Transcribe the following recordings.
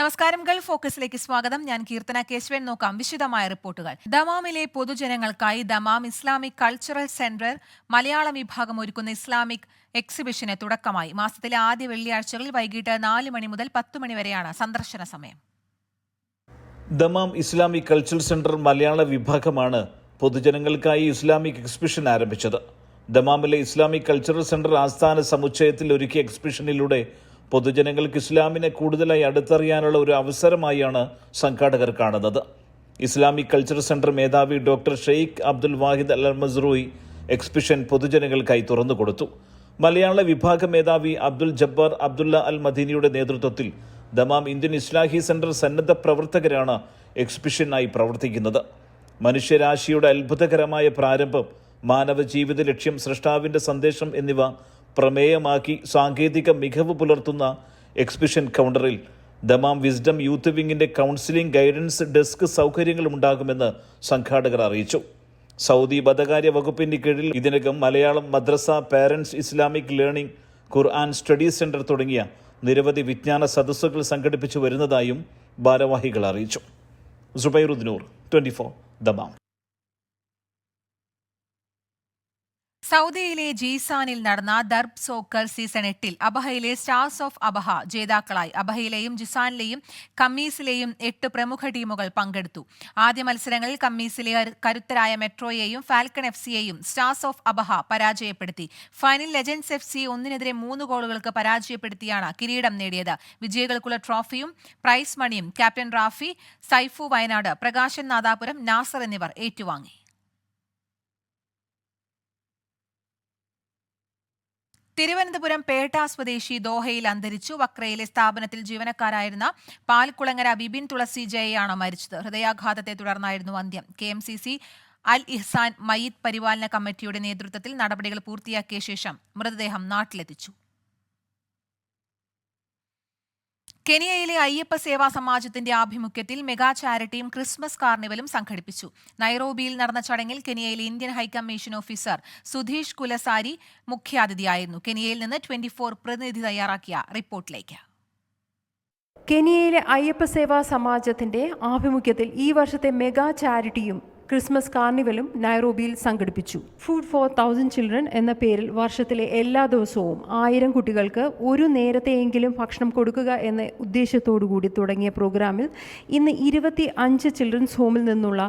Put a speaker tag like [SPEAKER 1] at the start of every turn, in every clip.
[SPEAKER 1] നമസ്കാരം. ഗൾഫ് ഫോക്കസിലേക്ക് സ്വാഗതം. ഞാൻ കീർത്തന കേശവൻ. നോക്കാം വിശദമായ റിപ്പോർട്ടുകൾ. ദമാമിലെ പൊതുജനങ്ങൾക്കായി Dammam Islamic cultural centre Malayalam വിഭാഗം ഒരുക്കുന്ന ഇസ്ലാമിക് എക്സിബിഷന് തുടക്കമായി. മാസത്തിലെ ആദ്യ വെള്ളിയാഴ്ചകളിൽ വൈകിട്ട് 4 മണി മുതൽ 10 മണി വരെയാണ് സന്ദർശന സമയം.
[SPEAKER 2] ദമാം ഇസ്ലാമിക് കൾച്ചറൽ സെന്റർ മലയാള വിഭാഗമാണ് പൊതുജനങ്ങൾക്കായി ഇസ്ലാമിക് എക്സിബിഷൻ ആരംഭിച്ചത്. ദമാമിലെ ഇസ്ലാമിക് കൾച്ചറൽ സെന്റർ ആസ്ഥാന സമുച്ചയത്തിൽ ഒരുക്കിയ എക്സിബിഷനിലൂടെ പൊതുജനങ്ങൾക്ക് ഇസ്ലാമിനെ കൂടുതലായി അടുത്തറിയാനുള്ള ഒരു അവസരമായാണ് സംഘാടകർ കാണുന്നത്. ഇസ്ലാമിക് കൾച്ചറൽ സെന്റർ മേധാവി ഡോക്ടർ ഷെയ്ഖ് അബ്ദുൽ വാഹിദ് അൽ മസ്റൂയി എക്സിബിഷൻ പൊതുജനങ്ങൾക്കായി തുറന്നുകൊടുത്തു. മലയാള വിഭാഗ മേധാവി അബ്ദുൽ ജബ്ബാർ അബ്ദുള്ള അൽ മദീനിയുടെ നേതൃത്വത്തിൽ ദമാം ഇന്ത്യൻ ഇസ്ലാഹി സെന്റർ സന്നദ്ധ പ്രവർത്തകരാണ് എക്സിബിഷനായി പ്രവർത്തിക്കുന്നത്. മനുഷ്യരാശിയുടെ അത്ഭുതകരമായ പ്രാരംഭം, മാനവ ജീവിത ലക്ഷ്യം, സൃഷ്ടാവിൻ്റെ സന്ദേശം എന്നിവ പ്രമേയമാക്കി സാങ്കേതിക മികവ് പുലർത്തുന്ന എക്സിബിഷൻ കൗണ്ടറിൽ ദമാം വിസ്ഡം യൂത്ത് വിങ്ങിൻ്റെ കൗൺസിലിംഗ് ഗൈഡൻസ് ഡെസ്ക് സൗകര്യങ്ങളും ഉണ്ടാകുമെന്ന് സംഘാടകർ അറിയിച്ചു. സൗദി മതകാര്യ വകുപ്പിൻ്റെ കീഴിൽ ഇതിനകം മലയാളം മദ്രസ, പാരൻസ്, ഇസ്ലാമിക് ലേണിംഗ്, ഖുർആൻ സ്റ്റഡി സെന്റർ തുടങ്ങിയ നിരവധി വിജ്ഞാന സദസ്സുകൾ സംഘടിപ്പിച്ചു വരുന്നതായും ഭാരവാഹികൾ അറിയിച്ചു. സുബൈറുദ്ദീൻ, 24 ദമാം.
[SPEAKER 1] സൗദിയിലെ ജീസാനിൽ നടന്ന ദർബ് സോക്കർ സീസൺ 8 അബഹയിലെ സ്റ്റാർസ് ഓഫ് അബഹ ജേതാക്കളായി. അബഹയിലെയും ജിസാനിലെയും കമ്മീസിലെയും 8 പ്രമുഖ ടീമുകൾ പങ്കെടുത്തു. ആദ്യ മത്സരങ്ങളിൽ കമ്മീസിലെ കരുത്തരായ മെട്രോയെയും ഫാൽക്കൺ FCയെയും സ്റ്റാർസ് ഓഫ് അബഹ പരാജയപ്പെടുത്തി. ഫൈനൽ ലെജൻഡ്സ് FC 1-3 ഗോളുകൾക്ക് പരാജയപ്പെടുത്തിയാണ് കിരീടം നേടിയത്. വിജയികൾക്കുള്ള ട്രോഫിയും പ്രൈസ് മണിയും ക്യാപ്റ്റൻ റാഫി, സൈഫു വയനാട്, പ്രകാശൻ നാദാപുരം, നാസർ എന്നിവർ ഏറ്റുവാങ്ങി. തിരുവനന്തപുരം പേട്ട സ്വദേശി ദോഹയിൽ അന്തരിച്ചു. വക്രയിലെ സ്ഥാപനത്തിൽ ജീവനക്കാരായിരുന്ന പാൽക്കുളങ്ങര ബിബിൻ തുളസി ജയയാണ് മരിച്ചത്. ഹൃദയാഘാതത്തെ തുടർന്നായിരുന്നു അന്ത്യം. KMCC അൽ ഇഹ്സാൻ മയ്യിത്ത് പരിപാലന കമ്മിറ്റിയുടെ നേതൃത്വത്തിൽ നടപടികൾ പൂർത്തിയാക്കിയ ശേഷം മൃതദേഹം നാട്ടിലെത്തിച്ചു. കെനിയയിലെ അയ്യപ്പ സേവാ സമാജത്തിന്റെ ആഭിമുഖ്യത്തിൽ മെഗാ ചാരിറ്റിയും ക്രിസ്മസ് കാർണിവലും സംഘടിപ്പിച്ചു. നൈറോബിയിൽ നടന്ന ചടങ്ങിൽ കെനിയയിലെ Indian high commission officer Sudheesh Kulasari മുഖ്യാതിഥിയായിരുന്നു. കെനിയയിൽ നിന്ന് 24 പ്രതിനിധി തയ്യാറാക്കിയ റിപ്പോർട്ടിലേക്ക്.
[SPEAKER 3] കെനിയയിലെ അയ്യപ്പ സേവാ സമാജത്തിന്റെ ആഭിമുഖ്യത്തിൽ ഈ വർഷത്തെ മെഗാ ചാരിറ്റിയും ക്രിസ്മസ് കാർണിവലും നൈറോബിയിൽ സംഘടിപ്പിച്ചു. ഫുഡ് ഫോർ 1000 ചിൽഡ്രൻ എന്ന പേരിൽ വർഷത്തിലെ എല്ലാ ദിവസവും 1000 കുട്ടികൾക്ക് ഒരു നേരത്തെയെങ്കിലും ഭക്ഷണം കൊടുക്കുക എന്ന ഉദ്ദേശത്തോടുകൂടി തുടങ്ങിയ പ്രോഗ്രാമിൽ ഇന്ന് 25 ചിൽഡ്രൻസ് ഹോമിൽ നിന്നുള്ള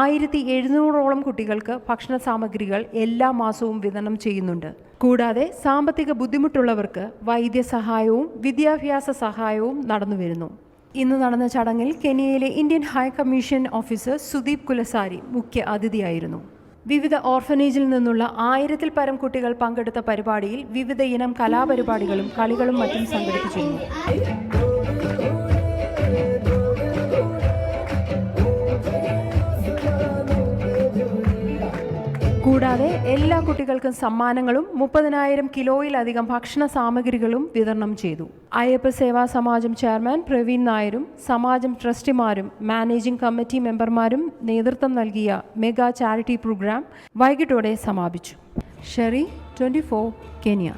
[SPEAKER 3] 1700ഓളം കുട്ടികൾക്ക് ഭക്ഷണ സാമഗ്രികൾ എല്ലാ മാസവും വിതരണം ചെയ്യുന്നുണ്ട്. കൂടാതെ സാമ്പത്തിക ബുദ്ധിമുട്ടുള്ളവർക്ക് വൈദ്യസഹായവും വിദ്യാഭ്യാസ സഹായവും നടന്നുവരുന്നു. ഇന്ന് നടന്ന ചടങ്ങിൽ കെനിയയിലെ Indian high commission officer Sudeep Kulasari മുഖ്യ അതിഥിയായിരുന്നു. വിവിധ ഓർഫനേജിൽ നിന്നുള്ള 1000-ൽ പരം കുട്ടികൾ പങ്കെടുത്ത പരിപാടിയിൽ വിവിധ ഇനം കലാപരിപാടികളും കളികളും മറ്റും സംഘടിപ്പിച്ചിരുന്നു. കൂടാതെ എല്ലാ കുട്ടികൾക്കും സമ്മാനങ്ങളും 30,000 കിലോയിലധികം ഭക്ഷണ സാമഗ്രികളും വിതരണം ചെയ്തു. അയ്യപ്പ സേവാ സമാജം ചെയർമാൻ പ്രവീൺ നായരും സമാജം ട്രസ്റ്റിമാരും മാനേജിംഗ് കമ്മിറ്റി മെമ്പർമാരും നേതൃത്വം നൽകിയ മെഗാ ചാരിറ്റി പ്രോഗ്രാം വൈകിട്ടോടെ സമാപിച്ചു. ഷെറി, 24 കെനിയ.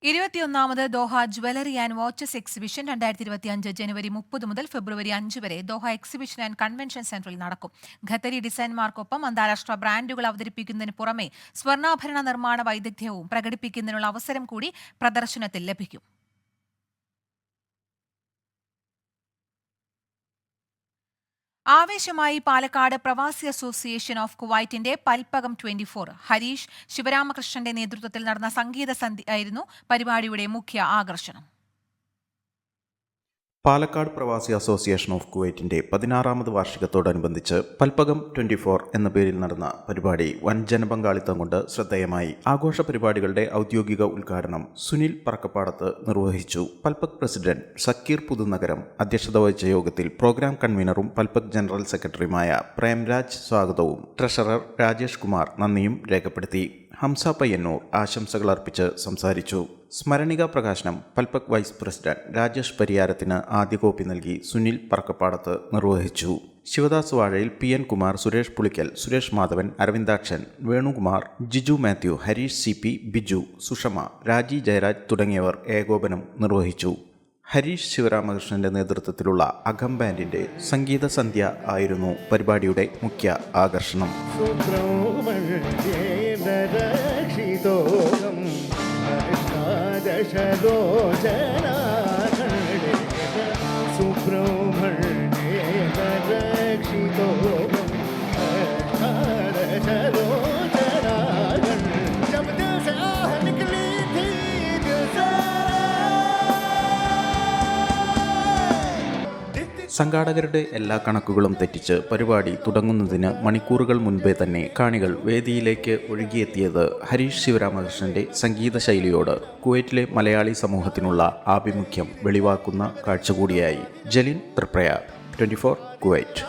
[SPEAKER 1] 21ാമത് Doha jewellery and watches exhibition 2025 ജനുവരി 30 മുതൽ ഫെബ്രുവരി 5 വരെ ദോഹ എക്സിബിഷൻ ആൻഡ് കൺവെൻഷൻ സെന്ററിൽ നടക്കും. ഖത്തരി ഡിസൈൻമാർക്കൊപ്പം അന്താരാഷ്ട്ര ബ്രാൻഡുകൾ അവതരിപ്പിക്കുന്നതിന് പുറമെ സ്വർണ്ണാഭരണ നിർമ്മാണ വൈദഗ്ധ്യവും പ്രകടിപ്പിക്കുന്നതിനുള്ള അവസരം കൂടി പ്രദർശനത്തിൽ ലഭിക്കും. ആവേശമായി പാലക്കാട് പ്രവാസി അസോസിയേഷൻ ഓഫ് കുവൈറ്റിന്റെ പൽപ്പകം 24 ഹരീഷ് ശിവരാമകൃഷ്ണന്റെ നേതൃത്വത്തിൽ നടന്ന സംഗീത സന്ധ്യയായിരുന്നു പരിപാടിയുടെ മുഖ്യ ആകർഷണം.
[SPEAKER 4] പാലക്കാട് പ്രവാസി അസോസിയേഷൻ ഓഫ് കുവൈറ്റിന്റെ 16ാമത് വാർഷികത്തോടനുബന്ധിച്ച് പൽപ്പകം 24 എന്ന പേരിൽ നടന്ന പരിപാടി വൻ ജനപങ്കാളിത്തം കൊണ്ട് ശ്രദ്ധേയമായി. ആഘോഷ പരിപാടികളുടെ ഔദ്യോഗിക ഉദ്ഘാടനം സുനിൽ പറക്കപ്പാടത്ത് നിർവഹിച്ചു. പൽപ്പക് പ്രസിഡന്റ് സക്കീർ പുതുനഗരം അധ്യക്ഷത വഹിച്ച യോഗത്തിൽ പ്രോഗ്രാം കൺവീനറും പൽപ്പക് ജനറൽ സെക്രട്ടറിയുമായ പ്രേംരാജ് സ്വാഗതവും ട്രഷറർ രാജേഷ് കുമാർ നന്ദിയും രേഖപ്പെടുത്തി. ഹംസ പയ്യന്നൂർ ആശംസകൾ അർപ്പിച്ച് സംസാരിച്ചു. സ്മരണിക പ്രകാശനം പൽപക് വൈസ് പ്രസിഡന്റ് രാജേഷ് പരിയാരത്തിന് ആദ്യ കോപ്പി നൽകി സുനിൽ പറക്കപ്പാടത്ത് നിർവഹിച്ചു. ശിവദാസ് വാഴയിൽ, PN കുമാർ, സുരേഷ് പുളിക്കൽ, സുരേഷ് മാധവൻ, അരവിന്ദാക്ഷൻ, വേണുകുമാർ, ജിജു മാത്യു, ഹരീഷ് CP, ബിജു, സുഷമ, രാജി ജയരാജ് തുടങ്ങിയവർ ഏകോപനം നിർവഹിച്ചു. ഹരീഷ് ശിവരാമകൃഷ്ണന്റെ നേതൃത്വത്തിലുള്ള അകം ബാൻഡിന്റെ സംഗീത സന്ധ്യ ആയിരുന്നു പരിപാടിയുടെ മുഖ്യ ആകർഷണം. സംഘാടകരുടെ എല്ലാ കണക്കുകളും തെറ്റിച്ച് പരിപാടി തുടങ്ങുന്നതിന് മണിക്കൂറുകൾ മുൻപേ തന്നെ കാണികൾ വേദിയിലേക്ക് ഒഴുകിയെത്തിയത് ഹരീഷ് ശിവരാമകൃഷ്ണന്റെ സംഗീത ശൈലിയോട് കുവൈറ്റിലെ മലയാളി സമൂഹത്തിനുള്ള ആഭിമുഖ്യം വെളിവാക്കുന്ന കാഴ്ച കൂടിയായി. ജലിൻ തൃപ്രയാർ, 24 കുവൈറ്റ്.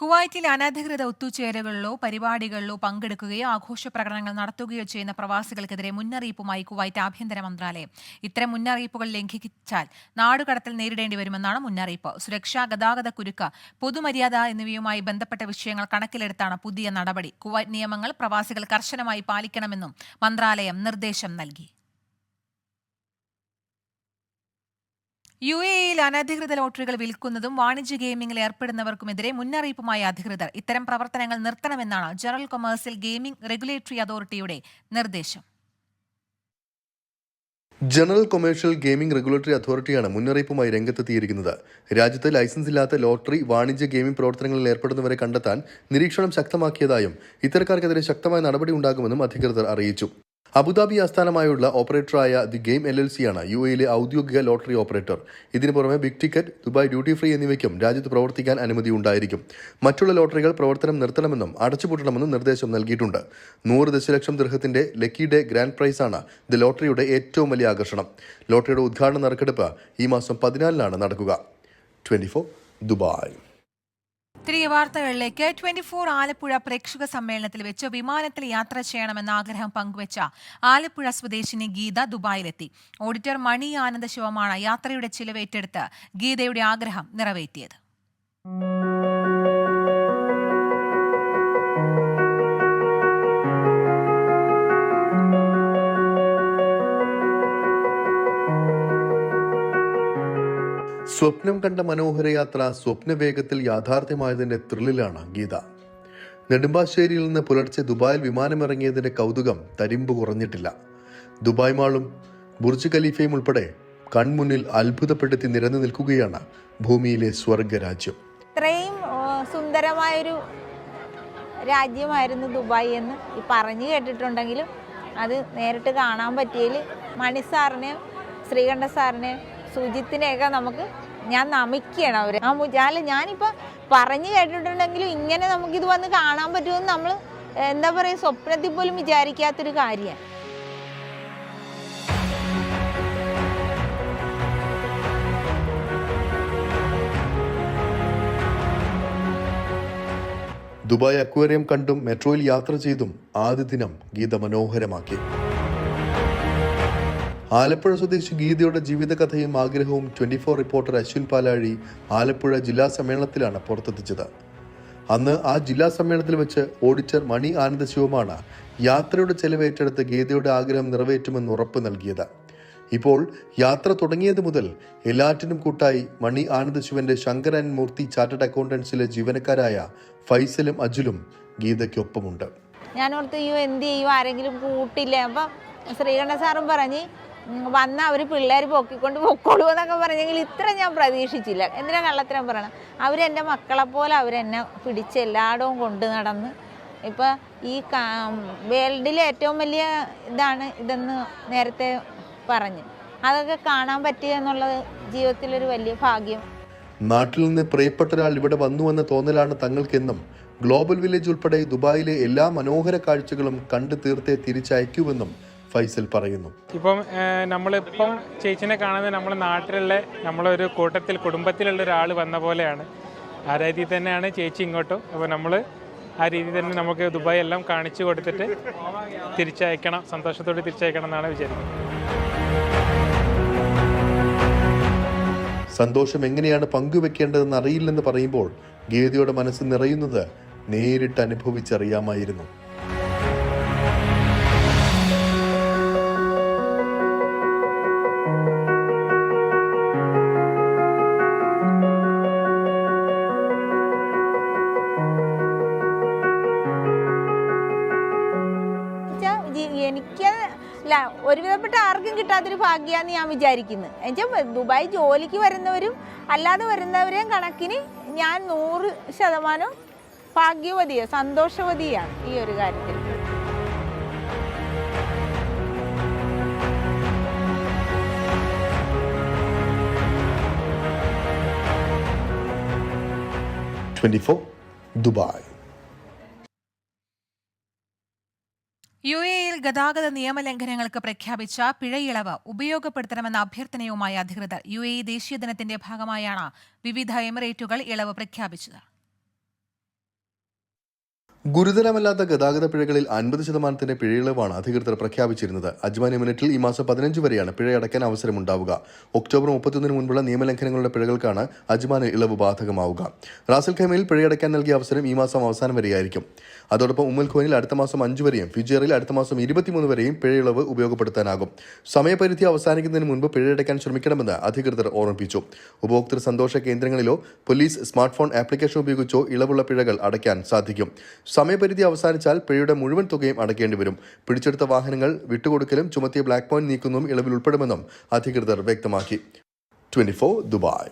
[SPEAKER 1] കുവൈറ്റിൽ അനധികൃത ഒത്തുചേരലുകളിലോ പരിപാടികളിലോ പങ്കെടുക്കുകയോ ആഘോഷ പ്രകടനങ്ങൾ നടത്തുകയോ ചെയ്യുന്ന പ്രവാസികൾക്കെതിരെ മുന്നറിയിപ്പുമായി കുവൈറ്റ് ആഭ്യന്തര മന്ത്രാലയം. ഇത്തരം മുന്നറിയിപ്പുകൾ ലംഘിച്ചാൽ നാടുകടത്തൽ നേരിടേണ്ടി വരുമെന്നാണ് മുന്നറിയിപ്പ്. സുരക്ഷ, ഗതാഗത കുരുക്ക്, പൊതുമര്യാദ എന്നിവയുമായി ബന്ധപ്പെട്ട വിഷയങ്ങൾ കണക്കിലെടുത്താണ് പുതിയ നടപടി. കുവൈറ്റ് നിയമങ്ങൾ പ്രവാസികൾ കർശനമായി പാലിക്കണമെന്നും മന്ത്രാലയം നിർദ്ദേശം നൽകി. UAEയിൽ അനധികൃത ലോട്ടറികൾ വിൽക്കുന്നതും വാണിജ്യ ഗെയിമിംഗിൽ ഏർപ്പെടുന്നവർക്കുമെതിരെ മുന്നറിയിപ്പുമായി അധികൃതർ. ഇത്തരം പ്രവർത്തനങ്ങൾ നിർത്തണമെന്നാണ് ജനറൽ കൊമേഴ്സ്യൽ ഗെയിമിംഗ് റെഗുലേറ്ററി അതോറിറ്റിയുടെ നിർദ്ദേശം.
[SPEAKER 5] ജനറൽ കൊമേഴ്ഷ്യൽ ഗെയിമിംഗ് റെഗുലേറ്ററി അതോറിറ്റിയാണ് മുന്നറിയിപ്പുമായി രംഗത്തെത്തിയിരിക്കുന്നത്. രാജ്യത്ത് ലൈസൻസ് ഇല്ലാത്ത ലോട്ടറി, വാണിജ്യ ഗെയിമിംഗ് പ്രവർത്തനങ്ങളിൽ ഏർപ്പെടുന്നവരെ കണ്ടെത്താൻ നിരീക്ഷണം ശക്തമാക്കിയതായും ഇത്തരക്കാർക്കെതിരെ ശക്തമായ നടപടി ഉണ്ടാകുമെന്നും അധികൃതർ അറിയിച്ചു. അബുദാബി ആസ്ഥാനമായുള്ള ഓപ്പറേറ്ററായ ദി ഗെയിം LLC ആണ് UAEയിലെ ഔദ്യോഗിക ലോട്ടറി ഓപ്പറേറ്റർ. ഇതിനു പുറമെ big ticket, Dubai duty free എന്നിവയ്ക്കും രാജ്യത്ത് പ്രവർത്തിക്കാൻ അനുമതി ഉണ്ടായിരിക്കും. മറ്റുള്ള ലോട്ടറികൾ പ്രവർത്തനം നിർത്തണമെന്നും അടച്ചുപൂട്ടണമെന്നും നിർദ്ദേശം നൽകിയിട്ടുണ്ട്. 100 ദശലക്ഷം ദിർഹത്തിന്റെ ലക്കി ഡേ ഗ്രാൻഡ് പ്രൈസാണ് ദി ലോട്ടറിയുടെ ഏറ്റവും വലിയ ആകർഷണം. ലോട്ടറിയുടെ ഉദ്ഘാടന നറുക്കെടുപ്പ് ഈ മാസം 14-നാണ് നടക്കുക. 24 ദുബായ്.
[SPEAKER 1] തിരികെ വാർത്തകളിലേക്ക്. 24 ആലപ്പുഴ പ്രേക്ഷക സമ്മേളനത്തിൽ വെച്ച് വിമാനത്തിൽ യാത്ര ചെയ്യണമെന്ന ആഗ്രഹം പങ്കുവച്ച ആലപ്പുഴ സ്വദേശിനി ഗീത ദുബായിലെത്തി. ഓഡിറ്റർ മണി ആനന്ദ ശിവമാണ് യാത്രയുടെ ചിലവേറ്റെടുത്ത് ഗീതയുടെ ആഗ്രഹം നിറവേറ്റിയത്.
[SPEAKER 5] സ്വപ്നം കണ്ട മനോഹരയാത്ര സ്വപ്നവേഗത്തിൽ യാഥാർത്ഥ്യമായതിന്റെ ത്രില്ലിലാണ് ഗീത. നെടുമ്പാശ്ശേരിയിൽ നിന്ന് പുലർച്ചെ ദുബായിൽ വിമാനമിറങ്ങിയതിന്റെ കൗതുകം തരിമ്പ് കുറഞ്ഞിട്ടില്ല. ദുബായ് മാളും ബുർജ് ഖലീഫയും ഉൾപ്പെടെ കൺമുന്നിൽ അത്ഭുതപ്പെടുത്തി നിരന്നു നിൽക്കുകയാണ് ഭൂമിയിലെ സ്വർഗരാജ്യം.
[SPEAKER 6] ഇത്രയും സുന്ദരമായൊരു രാജ്യമായിരുന്നു ദുബായ് എന്ന് പറഞ്ഞു കേട്ടിട്ടുണ്ടെങ്കിലും അത് നേരിട്ട് കാണാൻ പറ്റിയതിൽ മണി സാറിനെ, ശ്രീകണ്ഠ സാറിനെ, സുജിത്തിനെയൊക്കെ ഞാൻ നമിക്കുകയാണ് അവർ. ഞാനിപ്പോൾ പറഞ്ഞു കേട്ടിട്ടുണ്ടെങ്കിലും ഇങ്ങനെ നമുക്കിത് വന്ന് കാണാൻ പറ്റുമെന്ന് നമ്മൾ എന്താ പറയുക, സ്വപ്നത്തിൽ പോലും വിചാരിക്കാത്തൊരു കാര്യമാണ്.
[SPEAKER 5] ദുബായ് അക്വേറിയം കണ്ടും മെട്രോയിൽ യാത്ര ചെയ്തും ആദ്യ ദിനം ഗീത മനോഹരമാക്കി. ആലപ്പുഴ സ്വദേശി ഗീതയുടെ ജീവിതകഥയും ആഗ്രഹവും 24 റിപ്പോർട്ടർ അശ്വിൻ പാലാഴി ആലപ്പുഴ ജില്ലാ സമ്മേളനത്തിലാണ് പുറത്തെത്തിച്ചത്. അന്ന് ആ ജില്ലാ സമ്മേളനത്തിൽ വെച്ച് ഓഡിറ്റർ മണി ആനന്ദ ശിവമാണ് യാത്രയുടെ ചെലവേറ്റെടുത്ത് ഗീതയുടെ ആഗ്രഹം നിറവേറ്റുമെന്ന് ഉറപ്പ് നൽകിയത്. ഇപ്പോൾ യാത്ര തുടങ്ങിയത് മുതൽ എല്ലാറ്റിനും കൂട്ടായി മണി ആനന്ദ ശിവന്റെ ശങ്കരൻ മൂർത്തി ചാർട്ടേഡ് അക്കൗണ്ടൻസിലെ ജീവനക്കാരായ ഫൈസലും അജുലും ഗീതയ്ക്കൊപ്പമുണ്ട്.
[SPEAKER 6] ഞാൻ ഓർത്ത് എന്ത് ചെയ്യും, ആരെങ്കിലും കൂട്ടില്ല. അപ്പം ശ്രീകണ്ഠ സാറും പറഞ്ഞ് വന്ന അവർ പിള്ളേർ പൊക്കിക്കൊണ്ട് പൊക്കോളൂ എന്നൊക്കെ പറഞ്ഞെങ്കിൽ ഇത്ര ഞാൻ പ്രതീക്ഷിച്ചില്ല. എന്തിനാ കള്ളത്തരം പറയണം? അവരെൻ്റെ മക്കളെ പോലെ അവരെന്നെ പിടിച്ച് എല്ലായിടവും കൊണ്ട് നടന്ന് ഇപ്പം ഈ വേൾഡിലെ ഏറ്റവും വലിയ ഇതെന്ന് നേരത്തെ പറഞ്ഞ് അതൊക്കെ കാണാൻ പറ്റുക എന്നുള്ളത് ജീവിതത്തിലൊരു വലിയ ഭാഗ്യം.
[SPEAKER 5] നാട്ടിൽ നിന്ന് പ്രിയപ്പെട്ട ഒരാൾ ഇവിടെ വന്നുവെന്ന തോന്നലാണ് തങ്ങൾക്കെന്നും ഗ്ലോബൽ വില്ലേജ് ഉൾപ്പെടെ ദുബായിലെ എല്ലാ മനോഹര കാഴ്ചകളും കണ്ടു തീർത്തേ തിരിച്ചയക്കൂവെന്നും ഫൈസൽ പറയുന്നു.
[SPEAKER 7] ഇപ്പം നമ്മളിപ്പം ചേച്ചിനെ കാണുന്നത് നമ്മുടെ നാട്ടിലുള്ള നമ്മളൊരു കൂട്ടത്തിൽ കുടുംബത്തിലുള്ള ഒരാൾ വന്ന പോലെയാണ്. ആ രീതിയിൽ തന്നെയാണ് ചേച്ചി ഇങ്ങോട്ടും. അപ്പോൾ നമ്മൾ ആ രീതി തന്നെ നമുക്ക് ദുബായ് എല്ലാം കാണിച്ചു കൊടുത്തിട്ട് തിരിച്ചയക്കണം, സന്തോഷത്തോടെ തിരിച്ചയക്കണം എന്നാണ് വിചാരിക്കുന്നത്.
[SPEAKER 5] സന്തോഷം എങ്ങനെയാണ് പങ്കുവെക്കേണ്ടതെന്ന് അറിയില്ലെന്ന് പറയുമ്പോൾ ഗീതയുടെ മനസ്സ് നിറയുന്നത് നേരിട്ട് അനുഭവിച്ചറിയാമായിരുന്നു.
[SPEAKER 6] എനിക്ക് ഒരുവിധപ്പെട്ട ആർക്കും കിട്ടാത്തൊരു ഭാഗ്യമാണെന്ന് ഞാൻ വിചാരിക്കുന്നത്. എന്നുവെച്ചാൽ ദുബായ് ജോലിക്ക് വരുന്നവരും അല്ലാതെ വരുന്നവരെയും കണക്കിന് ഞാൻ 100% ഭാഗ്യവതിയാണ്, സന്തോഷവതിയാണ് ഈ ഒരു കാര്യത്തിൽ.
[SPEAKER 5] ദുബായ്.
[SPEAKER 1] UAE-യിൽ ഗതാഗത നിയമലംഘനങ്ങൾക്ക് പ്രഖ്യാപിച്ച പിഴയിളവ് ഉപയോഗപ്പെടുത്തണമെന്ന അഭ്യർത്ഥനയുമായി അധികൃതർ. UAE ദേശീയ ദിനത്തിന്റെ ഭാഗമായാണ് വിവിധ എമിറേറ്റുകൾ ഇളവ് പ്രഖ്യാപിച്ചത്.
[SPEAKER 5] ഗുരുതരമല്ലാത്ത ഗതാഗത പിഴകളിൽ 50% പിഴയിളവാണ് അധികൃതർ പ്രഖ്യാപിച്ചിരുന്നത്. അജ്മാൻ എമിറേറ്റിൽ ഈ മാസം 15 വരെയാണ് പിഴയടക്കാൻ അവസരമുണ്ടാവുക. ഒക്ടോബർ 31 മുൻപുള്ള നിയമലംഘനങ്ങളുടെ പിഴകൾക്കാണ് അജ്മാനിൽ ഇളവ് ബാധകമാവുക. റാസൽ ഖൈമയിൽ പിഴയടക്കാൻ നൽകിയ അവസരം ഈ മാസം അവസാനം വരെയായിരിക്കും. അതോടൊപ്പം ഉമ്മുൽ ഖുവൈനിൽ അടുത്ത മാസം 5 വരെയും ഫിജറിൽ അടുത്ത മാസം 23 വരെയും പിഴയിളവ് ഉപയോഗപ്പെടുത്താനാകും. സമയപരിധി അവസാനിക്കുന്നതിന് മുൻപ് പിഴയടക്കാൻ ശ്രമിക്കണമെന്ന് അധികൃതർ ഓർമ്മിപ്പിച്ചു. ഉപഭോക്തൃ സന്തോഷ കേന്ദ്രങ്ങളിലോ പോലീസ് സ്മാർട്ട് ഫോൺ ആപ്ലിക്കേഷൻ ഉപയോഗിച്ചോ ഇളവുള്ള പിഴകൾ അടയ്ക്കാൻ സാധിക്കും. സമയപരിധി അവസാനിച്ചാൽ പിഴയുടെ മുഴുവൻ തുകയും അടയ്ക്കേണ്ടി വരും. പിടിച്ചെടുത്ത വാഹനങ്ങൾ വിട്ടുകൊടുക്കലും ചുമത്തിയ ബ്ലാക്ക് പോയിന്റ് നീക്കുന്നതും ഇളവിൽ ഉൾപ്പെടുമെന്നും അധികൃതർ വ്യക്തമാക്കി. 24 ദുബായ്.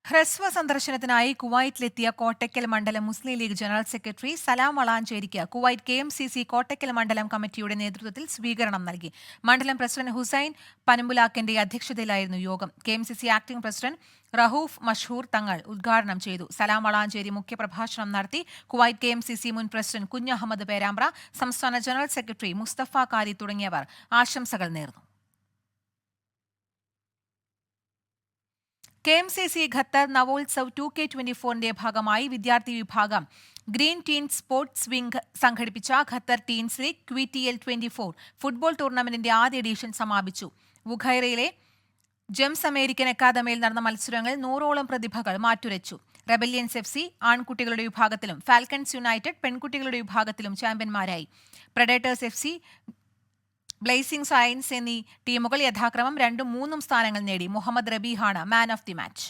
[SPEAKER 1] ഹ്രസ്വ സന്ദർശനത്തിനായി കുവൈറ്റിലെത്തിയ കോട്ടക്കൽ മണ്ഡലം മുസ്ലിം ലീഗ് ജനറൽ സെക്രട്ടറി സലാം വളാഞ്ചേരിക്ക് കുവൈറ്റ് KMCC കോട്ടക്കൽ മണ്ഡലം കമ്മിറ്റിയുടെ നേതൃത്വത്തിൽ സ്വീകരണം നൽകി. മണ്ഡലം പ്രസിഡന്റ് ഹുസൈൻ പനമ്പുലാക്കന്റെ അധ്യക്ഷതയിലായിരുന്നു യോഗം. KMCC acting president Rahoof Mashhoor തങ്ങൾ ഉദ്ഘാടനം ചെയ്തു. സലാം വളാഞ്ചേരി മുഖ്യപ്രഭാഷണം നടത്തി. കുവൈറ്റ് KMCC മുൻ പ്രസിഡന്റ് കുഞ്ഞഹമ്മദ് പേരാമ്പ്ര, സംസ്ഥാന ജനറൽ സെക്രട്ടറി മുസ്തഫ കാരി തുടങ്ങിയവർ ആശംസകൾ നേർന്നു. KMCC ഖത്തർ നവോത്സവ് 2K24ന്റെ ഭാഗമായി വിദ്യാർത്ഥി വിഭാഗം ഗ്രീൻ ടീൻസ് സ്പോർട്സ് വിംഗ് സംഘടിപ്പിച്ച Qatar teens league QTL24 football ടൂർണമെന്റിന്റെ ആദ്യ എഡിഷൻ സമാപിച്ചു. വുഖൈറയിലെ ജെംസ് അമേരിക്കൻ അക്കാദമിയിൽ നടന്ന മത്സരങ്ങളിൽ 100ഓളം പ്രതിഭകൾ മാറ്റുരച്ചു. റെബല്യൻസ് FC ആൺകുട്ടികളുടെ വിഭാഗത്തിലും ഫാൽക്കൺസ് യുണൈറ്റഡ് പെൺകുട്ടികളുടെ വിഭാഗത്തിലും ചാമ്പ്യന്മാരായി. പ്രഡേറ്റേഴ്സ് FC, ബ്ലേസിംഗ് സയൻസ് എന്നീ ടീമുകൾ യഥാക്രമം 2ഉം 3ഉം സ്ഥാനങ്ങൾ നേടി. മുഹമ്മദ് റബീഹാണ് മാൻ ഓഫ് ദി മാച്ച്.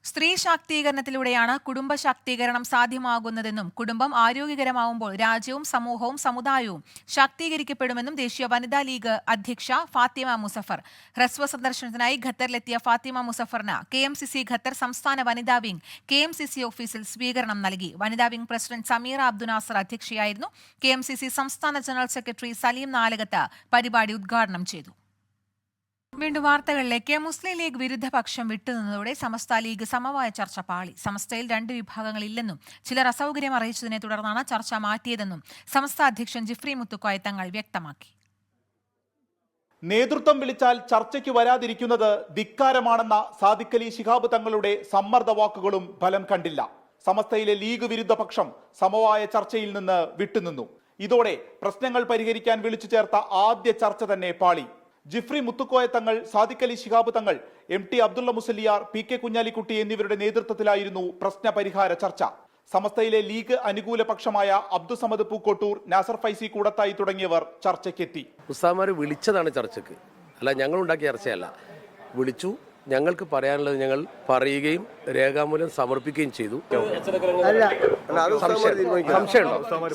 [SPEAKER 1] സ്ത്രീ ശാക്തീകരണത്തിലൂടെയാണ് കുടുംബ ശാക്തീകരണം സാധ്യമാകുന്നതെന്നും കുടുംബം ആരോഗ്യകരമാവുമ്പോൾ രാജ്യവും സമൂഹവും സമുദായവും ശാക്തീകരിക്കപ്പെടുമെന്നും ദേശീയ വനിതാ ലീഗ് അധ്യക്ഷ ഫാത്തിമ മുസഫർ. ഹ്രസ്വ സന്ദർശനത്തിനായി ഖത്തറിലെത്തിയ ഫാത്തിമ മുസഫറിന് KMCC ഖത്തർ സംസ്ഥാന വനിതാ വിംഗ് KMCC ഓഫീസിൽ സ്വീകരണം നൽകി. വനിതാ വിംഗ് പ്രസിഡന്റ് സമീറ അബ്ദുനാസർ അധ്യക്ഷയായിരുന്നു. KMCC സംസ്ഥാന ജനറൽ സെക്രട്ടറി സലീം നാലകത്ത് പരിപാടി ഉദ്ഘാടനം ചെയ്തു. വീണ്ടും വാർത്തകളിലേക്ക്. മുസ്ലിം ലീഗ് വിരുദ്ധ പക്ഷം വിട്ടുനിന്നതോടെ സമസ്ത ലീഗ് സമവായ ചർച്ച പാളി. സമസ്തയിൽ 2 വിഭാഗങ്ങളില്ലെന്നും ചിലർ അസൗകര്യം അറിയിച്ചതിനെ തുടർന്നാണ് ചർച്ച മാറ്റിയതെന്നും സമസ്ത അധ്യക്ഷൻ ജിഫ്രി മുത്തുക്കോയ തങ്ങൾ വ്യക്തമാക്കി.
[SPEAKER 8] നേതൃത്വം വിളിച്ചാൽ ചർച്ചയ്ക്ക് വരാതിരിക്കുന്നത് ധിക്കാരമാണെന്ന സാദിഖ് അലി ശിഹാബ് തങ്ങളുടെ സമ്മർദ്ദ വാക്കുകളും ഫലം കണ്ടില്ല. സമസ്തയിലെ ലീഗ് വിരുദ്ധ പക്ഷം സമവായ ചർച്ചയിൽ നിന്ന് വിട്ടുനിന്നു. ഇതോടെ പ്രശ്നങ്ങൾ പരിഹരിക്കാൻ വിളിച്ചു ചേർത്ത ആദ്യ ചർച്ച തന്നെ പാളി. ജിഫ്രി മുത്തുക്കോയ തങ്ങൾ, സാദിഖ് അലി ശിഹാബ് തങ്ങൾ, MT അബ്ദുള്ള മുസല്ലിയാർ, PK കുഞ്ഞാലിക്കുട്ടി എന്നിവരുടെ നേതൃത്വത്തിലായിരുന്നു പ്രശ്ന പരിഹാര ചർച്ച. സമസ്തയിലെ ലീഗ് അനുകൂല പക്ഷമായ അബ്ദുസമദ് പൂക്കോട്ടൂർ, നാസർ ഫൈസി കൂടത്തായി തുടങ്ങിയവർ ചർച്ചയ്ക്കെത്തി.
[SPEAKER 9] ഉസ്താദ്മാർ വിളിച്ചതാണ് ചർച്ചയ്ക്ക്, അല്ല ഞങ്ങൾ ഉണ്ടാക്കിയ ചർച്ചയല്ല. വിളിച്ചു, ഞങ്ങൾക്ക് പറയാനുള്ളത് ഞങ്ങൾ പറയുകയും രേഖാമൂലം സമർപ്പിക്കുകയും ചെയ്തു.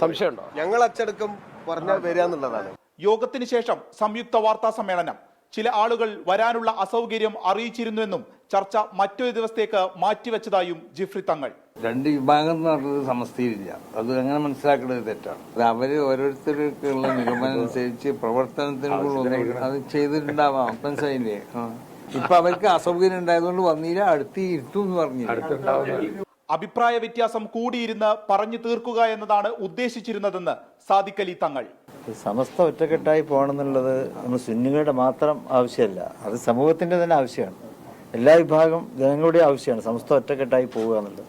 [SPEAKER 9] സംശയമുണ്ടോ?
[SPEAKER 10] ഞങ്ങൾ അച്ചടക്കം പറഞ്ഞാൽ വരാന്നുള്ളതാണ്.
[SPEAKER 8] യോഗത്തിന് ശേഷം സംയുക്ത വാർത്താ സമ്മേളനം. ചില ആളുകൾ വരാനുള്ള അസൗകര്യം അറിയിച്ചിരുന്നുവെന്നും ചർച്ച മറ്റൊരു ദിവസത്തേക്ക് മാറ്റിവെച്ചതായും ജിഫ്രി തങ്ങൾ.
[SPEAKER 11] 2 വിഭാഗം എന്ന് പറഞ്ഞത് സമസ്തയിലില്ല. അത് അങ്ങനെ മനസ്സിലാക്കുന്നത് തെറ്റാണ്. അത് അവര് ഓരോരുത്തർക്കുള്ള നിഗമനം അനുസരിച്ച് പ്രവർത്തനത്തിനുള്ള അത് ചെയ്തിട്ടുണ്ടാവാം. മനസ്സിലായില്ലേ? ഇപ്പൊ അവർക്ക് അസൗകര്യം ഉണ്ടായതുകൊണ്ട് വന്നില്ല, അടുത്ത് ഇരുത്തും എന്ന് പറഞ്ഞില്ല.
[SPEAKER 8] അഭിപ്രായ വ്യത്യാസം കൂടിയിരുന്ന് പറഞ്ഞു തീർക്കുക എന്നതാണ് ഉദ്ദേശിച്ചിരുന്നതെന്ന് സാദിഖ് അലി തങ്ങൾ.
[SPEAKER 12] സമസ്ത ഒറ്റക്കെട്ടായി പോകണമെന്നുള്ളത് നമ്മൾ സുന്നികളുടെ മാത്രം ആവശ്യമല്ല, അത് സമൂഹത്തിന്റെ തന്നെ ആവശ്യമാണ്.
[SPEAKER 11] എല്ലാ വിഭാഗം ജനങ്ങളുടെ ആവശ്യമാണ് സമസ്ത ഒറ്റക്കെട്ടായി പോവുക എന്നുള്ളത്.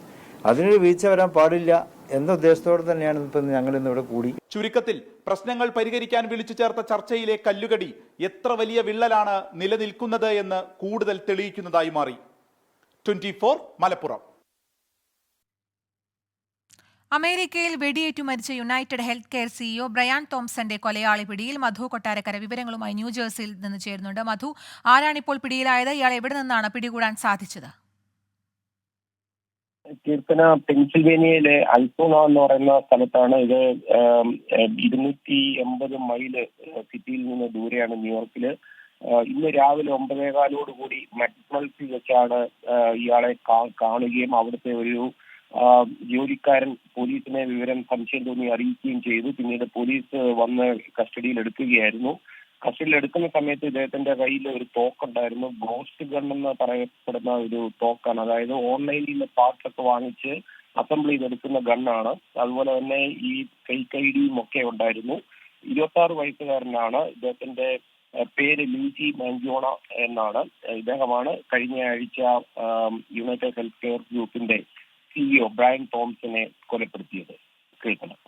[SPEAKER 11] അതിനൊരു വീഴ്ച വരാൻ പാടില്ല എന്ന ഉദ്ദേശത്തോടെ തന്നെയാണ് ഇപ്പം ഞങ്ങൾ ഇന്നിവിടെ കൂടി.
[SPEAKER 8] ചുരുക്കത്തിൽ പ്രശ്നങ്ങൾ പരിഹരിക്കാൻ വിളിച്ചു ചേർത്ത ചർച്ചയിലെ കല്ലുകടി എത്ര വലിയ വിള്ളലാണ് നിലനിൽക്കുന്നത് എന്ന് കൂടുതൽ തെളിയിക്കുന്നതായി മാറി. 24 മലപ്പുറം.
[SPEAKER 1] അമേരിക്കയിൽ വെടിയേറ്റു മരിച്ച United Health Care CEO Brian തോംസന്റെ കൊലയാളി പിടിയിൽ. മധു കൊട്ടാരക്കര വിവരങ്ങളുമായി ന്യൂജേഴ്സിയിൽ നിന്ന് ചേരുന്നുണ്ട്. മധു, ആരാണിപ്പോൾ പിടിയിലായത്? ഇയാൾ എവിടെ നിന്നാണ് പിടികൂടാൻ സാധിച്ചത്?
[SPEAKER 12] കീർത്തന പെൻസിൽവേനിയയിലെ അൽസോണ എന്ന് പറയുന്ന സ്ഥലത്താണ് ഇത്. 280 മൈല് സിറ്റിയിൽ നിന്ന് ദൂരെയാണ് ന്യൂയോർക്കില്. ഇന്ന് രാവിലെ 9:15 കൂടി മക്ഡൊണാൾഡ്സിൽ വെച്ചാണ് ഇയാളെ കാണുകയും അവിടുത്തെ ഒരു ജോലിക്കാരൻ പോലീസിനെ വിവരം സംശയം തോന്നി അറിയിക്കുകയും ചെയ്തു. പിന്നീട് പോലീസ് വന്ന് കസ്റ്റഡിയിൽ എടുക്കുകയായിരുന്നു. കസ്റ്റഡിയിൽ എടുക്കുന്ന സമയത്ത് ഇദ്ദേഹത്തിന്റെ കയ്യിൽ ഒരു തോക്കുണ്ടായിരുന്നു. ഗോസ്റ്റ് ഗൺ എന്ന് പറയപ്പെടുന്ന ഒരു തോക്കാണ്. അതായത് ഓൺലൈനിൽ നിന്ന് പാർട്സ് ഒക്കെ വാങ്ങിച്ച് അസംബിൾ ചെയ്തെടുക്കുന്ന ഗണ്ണാണ്. അതുപോലെ തന്നെ ഈ ഫേക്ക് ഐഡിയും ഒക്കെ ഉണ്ടായിരുന്നു. 26 വയസ്സുകാരനാണ്. ഇദ്ദേഹത്തിന്റെ പേര് ലൂസി മാഞ്ചോണ എന്നാണ്. ഇദ്ദേഹമാണ് കഴിഞ്ഞ ആഴ്ച യുണൈറ്റഡ് ഹെൽത്ത് കെയർ ഗ്രൂപ്പിന്റെ സിഇഒ ബ്രയാൻ തോംസനെ കൊലപ്പെടുത്തിയത്. കേൾക്കണം.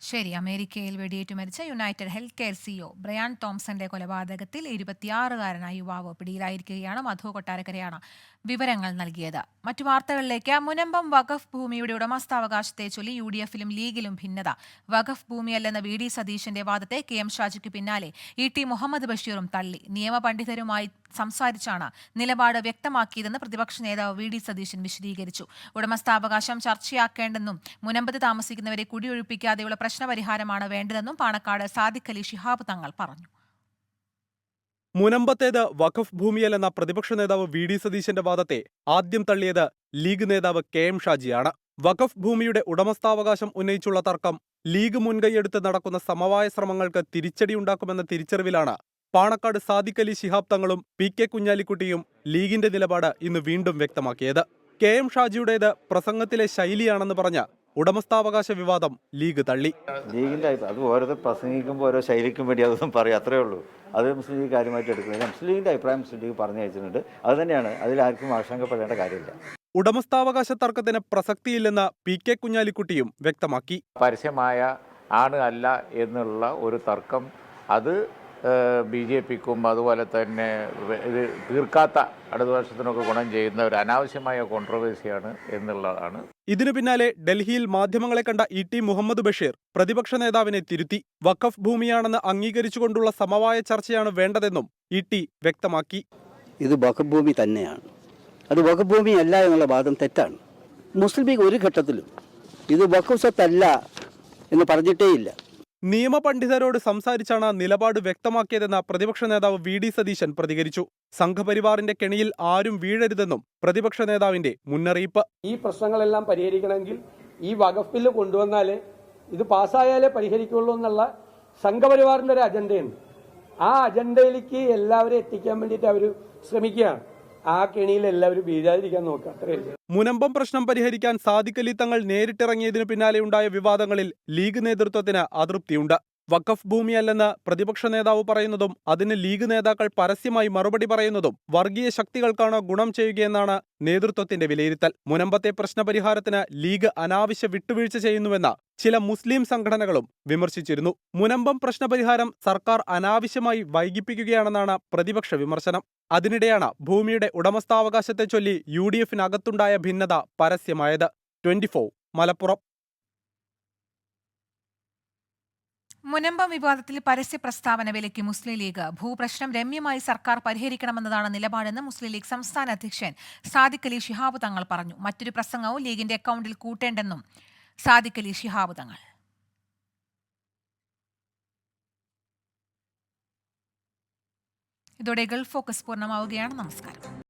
[SPEAKER 1] ശരി, അമേരിക്കയിൽ വെടിയേറ്റു മരിച്ച United Health Care CEO Brian തോംസന്റെ കൊലപാതകത്തിൽ 26-കാരനായ യുവാവ് പിടിയിലായിരിക്കുകയാണ്. മധു കൊട്ടാരക്കരയാണ് വിവരങ്ങൾ നൽകിയത്. മറ്റു വാർത്തകളിലേക്ക്. മുനമ്പം വഖഫ് ഭൂമിയുടെ ഉടമസ്ഥാവകാശത്തെ ചൊല്ലി UDFിലും ലീഗിലും ഭിന്നത. വഖഫ് ഭൂമിയല്ലെന്ന VD സതീശന്റെ വാദത്തെ KM ഷാജിക്ക് പിന്നാലെ ET മുഹമ്മദ് ബഷീറും തള്ളി. നിയമപണ്ഡിതരുമായി സംസാരിച്ചാണ് നിലപാട് വ്യക്തമാക്കിയതെന്ന് പ്രതിപക്ഷ നേതാവ് VD സതീശൻ വിശദീകരിച്ചു. ഉടമസ്ഥാവകാശം ചർച്ചയാക്കേണ്ടെന്നും മുനമ്പത്ത് താമസിക്കുന്നവരെ കുടിയൊഴിപ്പിക്കാതെയുള്ള പ്രശ്നപരിഹാരമാണ് വേണ്ടതെന്നും പാണക്കാട് സാദിഖ് അലി ശിഹാബ് തങ്ങൾ പറഞ്ഞു.
[SPEAKER 13] മുനമ്പത്തേത് വഖഫ് ഭൂമിയല്ലെന്ന പ്രതിപക്ഷ നേതാവ് VD സതീശന്റെ വാദത്തെ ആദ്യം തള്ളിയത് ലീഗ് നേതാവ് KM ഷാജിയാണ്. വഖഫ് ഭൂമിയുടെ ഉടമസ്ഥാവകാശം ഉന്നയിച്ചുള്ള തർക്കം ലീഗ് മുൻകൈയെടുത്ത് നടക്കുന്ന സമവായ ശ്രമങ്ങൾക്ക് തിരിച്ചടിയുണ്ടാക്കുമെന്ന തിരിച്ചറിവിലാണ് പാണക്കാട് സാദിഖ് അലി ശിഹാബ് തങ്ങളും PK കുഞ്ഞാലിക്കുട്ടിയും ലീഗിന്റെ നിലപാട് ഇന്ന് വീണ്ടും വ്യക്തമാക്കിയത്. KM ഷാജിയുടേത് പ്രസംഗത്തിലെ ശൈലിയാണെന്ന് പറഞ്ഞ ഉടമസ്ഥാവകാശ വിവാദം ലീഗ് തള്ളി.
[SPEAKER 11] ലീഗിന്റെ അത് ഓരോ പ്രസംഗിക്കുമ്പോൾ ഓരോ ശൈലിക്കും വേണ്ടി അതൊന്നും പറയും, അത്രേ ഉള്ളൂ. അത് മുസ്ലിം ലീഗ് കാര്യമായിട്ട് എടുക്കുന്നത്. മുസ്ലിം ലീഗിന്റെ അഭിപ്രായം മുസ്ലിം ലീഗ് പറഞ്ഞു അയച്ചിട്ടുണ്ട്. അത് തന്നെയാണ്, അതിൽ ആർക്കും ആശങ്കപ്പെടേണ്ട കാര്യമില്ല.
[SPEAKER 13] ഉടമസ്ഥാവകാശ തർക്കത്തിന് പ്രസക്തിയില്ലെന്ന് PK കുഞ്ഞാലിക്കുട്ടിയും വ്യക്തമാക്കി.
[SPEAKER 14] പരസ്യമായ ആണ് അല്ല എന്നുള്ള ഒരു തർക്കം അത് BJPക്കും അതുപോലെ തന്നെ ഇത് തീർക്കാത്ത ഇടതുപക്ഷത്തിനൊക്കെ ഗുണം ചെയ്യുന്ന ഒരു അനാവശ്യമായ കോൺട്രവേഴ്സിയാണ് എന്നുള്ളതാണ്.
[SPEAKER 13] ഇതിനു പിന്നാലെ ഡൽഹിയിൽ മാധ്യമങ്ങളെ കണ്ട ET മുഹമ്മദ് ബഷീർ പ്രതിപക്ഷ നേതാവിനെ തിരുത്തി. വഖഫ് ഭൂമിയാണെന്ന് അംഗീകരിച്ചുകൊണ്ടുള്ള സമവായ ചർച്ചയാണ് വേണ്ടതെന്നും ET വ്യക്തമാക്കി.
[SPEAKER 15] ഇത് വഖഫ് ഭൂമി തന്നെയാണ്. അത് വഖഫ് ഭൂമി അല്ല എന്നുള്ള വാദം തെറ്റാണ്. മുസ്ലിം ലീഗ് ഒരു ഘട്ടത്തിലും ഇത് വഖഫ് സ്വത്തല്ല എന്ന് പറഞ്ഞിട്ടേയില്ല.
[SPEAKER 13] നിയമപണ്ഡിതരോട് സംസാരിച്ചാണ് നിലപാട് വ്യക്തമാക്കിയതെന്ന പ്രതിപക്ഷ നേതാവ് VD സതീശൻ പ്രതികരിച്ചു. സംഘപരിവാറിന്റെ കെണിയിൽ ആരും വീഴരുതെന്നും പ്രതിപക്ഷ നേതാവിന്റെ മുന്നറിയിപ്പ്.
[SPEAKER 16] ഈ പ്രശ്നങ്ങളെല്ലാം പരിഹരിക്കണമെങ്കിൽ ഈ വഖഫ് ബില്ല് കൊണ്ടുവന്നാലേ ഇത് പാസ്സായാലേ പരിഹരിക്കുള്ളൂ എന്നുള്ള സംഘപരിവാറിന്റെ ഒരു അജണ്ടയുണ്ട്. ആ അജണ്ടയിലേക്ക് എല്ലാവരും എത്തിക്കാൻ വേണ്ടിയിട്ട് അവർ ശ്രമിക്കുകയാണ്. ആ കെണിയിൽ എല്ലാവരും വീഴാതിരിക്കാൻ നോക്കുക, അത്രയല്ലേ.
[SPEAKER 13] മുനമ്പം പ്രശ്നം പരിഹരിക്കാൻ സാദിഖ് അലി തങ്ങൾ നേരിട്ടിറങ്ങിയതിനു പിന്നാലെയുണ്ടായ വിവാദങ്ങളിൽ ലീഗ് നേതൃത്വത്തിന് അതൃപ്തിയുണ്ട്. വഖഫ് ഭൂമിയല്ലെന്ന് പ്രതിപക്ഷ നേതാവ് പറയുന്നതും അതിന് ലീഗ് നേതാക്കൾ പരസ്യമായി മറുപടി പറയുന്നതും വർഗീയ ശക്തികൾക്കാണ് ഗുണം ചെയ്യുകയെന്നാണ് നേതൃത്വത്തിന്റെ വിലയിരുത്തൽ. മുനമ്പത്തെ പ്രശ്നപരിഹാരത്തിന് ലീഗ് അനാവശ്യ വിട്ടുവീഴ്ച ചെയ്യുന്നുവെന്ന് ചില മുസ്ലിം സംഘടനകളും വിമർശിച്ചിരുന്നു. മുനമ്പം പ്രശ്നപരിഹാരം സർക്കാർ അനാവശ്യമായി വൈകിപ്പിക്കുകയാണെന്നാണ് പ്രതിപക്ഷ വിമർശനം. അതിനിടെയാണ് ഭൂമിയുടെ ഉടമസ്ഥാവകാശത്തെ ചൊല്ലി UDFിനകത്തുണ്ടായ ഭിന്നത പരസ്യമായത്. 24 മലപ്പുറം.
[SPEAKER 1] മുനമ്പം വിവാദത്തിൽ പരസ്യ പ്രസ്താവന വിലക്കി മുസ്ലിം ലീഗ്. ഭൂപ്രശ്നം രമ്യമായി സർക്കാർ പരിഹരിക്കണമെന്നതാണ് നിലപാടെന്ന് മുസ്ലിം ലീഗ് സംസ്ഥാന അധ്യക്ഷൻ സാദിഖ് അലി ശിഹാബ് തങ്ങൾ പറഞ്ഞു. മറ്റൊരു പ്രസംഗവും ലീഗിന്റെ അക്കൗണ്ടിൽ കൂട്ടേണ്ടെന്നും സാദിഖ് അലി ശിഹാബ് തങ്ങൾ. ഇതോടെ ഗൾഫ് ഫോക്കസ് പൂർണ്ണമാവുകയാണ്. നമസ്കാരം.